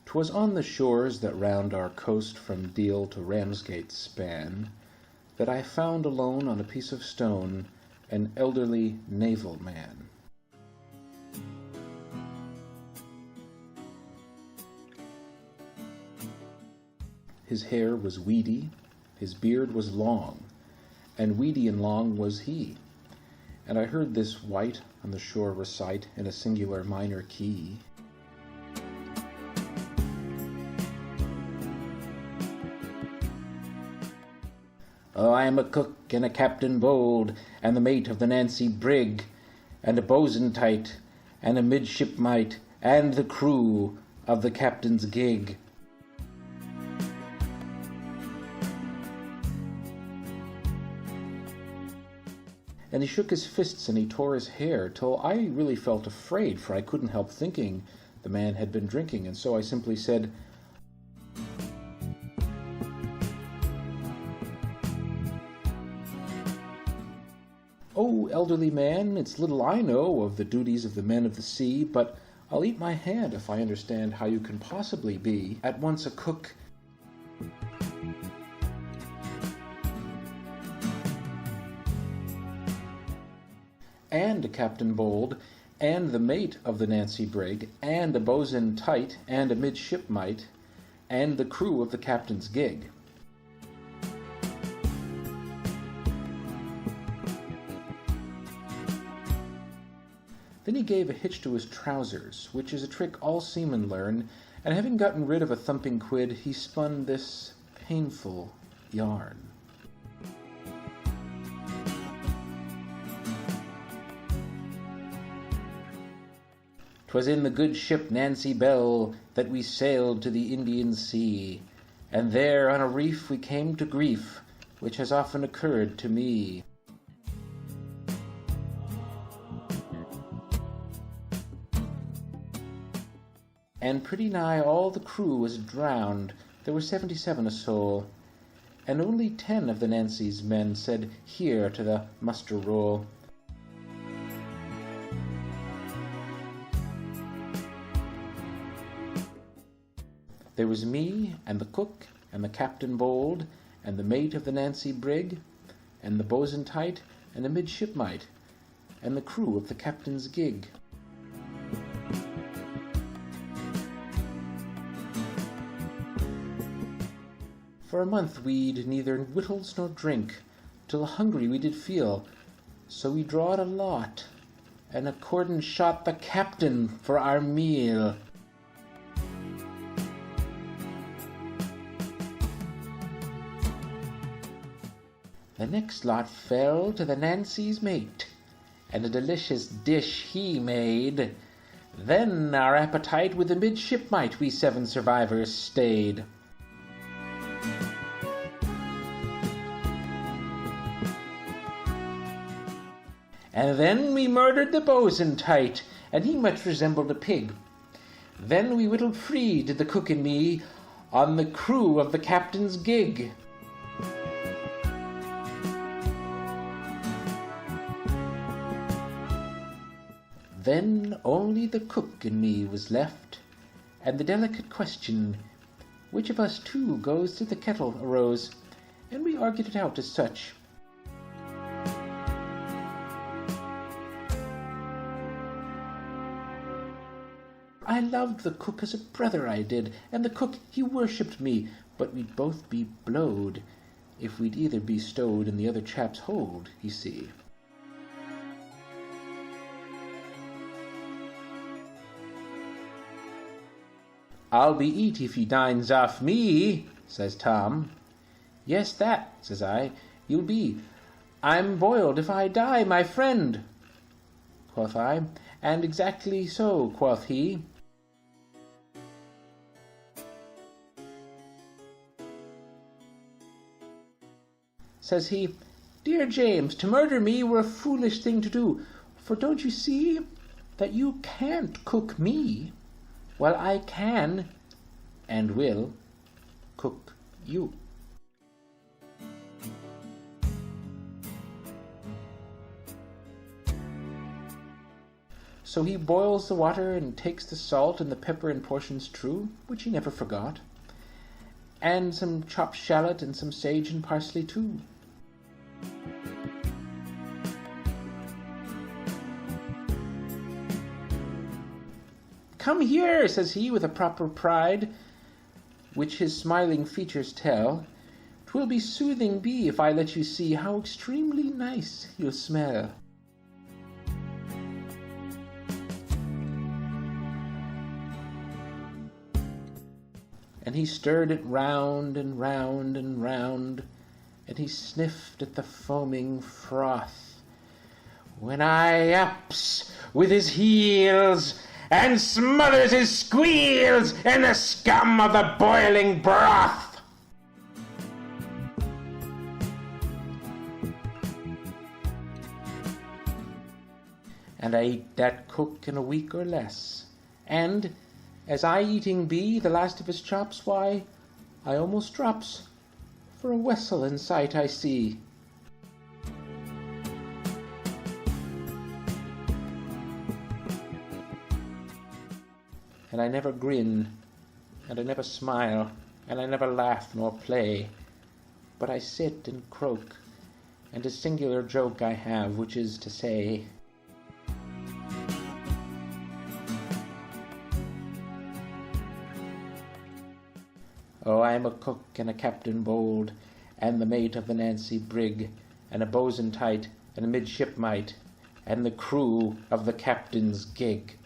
'Twas on the shores that round our coast from Deal to Ramsgate span, that I found alone on a piece of stone an elderly naval man. His hair was weedy, his beard was long, and weedy and long was he. And I heard this wight on the shore recite in a singular minor key. Oh, I am a cook and a captain bold, and the mate of the Nancy brig, and a boatswain tight, and a midshipmite, and the crew of the captain's gig. And he shook his fists and he tore his hair, till I really felt afraid, for I couldn't help thinking the man had been drinking, and so I simply said, "Oh, elderly man, it's little I know of the duties of the men of the sea, but I'll eat my hand if I understand how you can possibly be at once a cook and a captain bold, and the mate of the Nancy brig, and a boatswain tight, and a midshipmite, and the crew of the captain's gig." Then he gave a hitch to his trousers, which is a trick all seamen learn, and having gotten rid of a thumping quid, he spun this painful yarn. "'Twas in the good ship Nancy Bell that we sailed to the Indian Sea, and there on a reef we came to grief, which has often occurred to me. And pretty nigh all the crew was drowned, there were 77 a soul, and only 10 of the Nancy's men said here to the muster roll. There was me, and the cook, and the captain bold, and the mate of the Nancy brig, and the boatswain tight, and the midshipmite, and the crew of the captain's gig. For a month we'd neither wittles nor drink, till hungry we did feel, so we drawed a lot, and accordin' shot the captain for our meal. The next lot fell to the Nancy's mate, and a delicious dish he made. Then our appetite with the midshipmite we 7 survivors stayed. And then we murdered the boatswain tight, and he much resembled a pig. Then we whittled free, did the cook and me, on the crew of the captain's gig. Then only the cook and me was left, and the delicate question, which of us 2 goes to the kettle, arose, and we argued it out as such. I loved the cook as a brother, I did, and the cook, he worshipped me, but we'd both be blowed if we'd either be stowed in the other chap's hold, you see. "I'll be eat if he dines off me," says Tom. "Yes, that," says I, "you'll be. I'm boiled if I die, my friend," quoth I. "And exactly so," quoth he. Says he, "Dear James, to murder me were a foolish thing to do, for don't you see that you can't cook me, while I can and will cook you." So he boils the water and takes the salt and the pepper in portions true, which he never forgot, and some chopped shallot and some sage and parsley too. "Come here," says he, with a proper pride, which his smiling features tell. "'Twill be soothing be if I let you see how extremely nice you'll smell." And he stirred it round and round and round, and he sniffed at the foaming froth, when I ups with his heels and smothers his squeals in the scum of the boiling broth. And I eat that cook in a week or less, and as I eating be the last of his chops, why, I almost drops, for a vessel in sight I see. And I never grin, and I never smile, and I never laugh nor play, but I sit and croak, and a singular joke I have, which is to say, "Oh, I am a cook and a captain bold, and the mate of the Nancy brig, and a boatswain tight, and a midshipmite, and the crew of the captain's gig."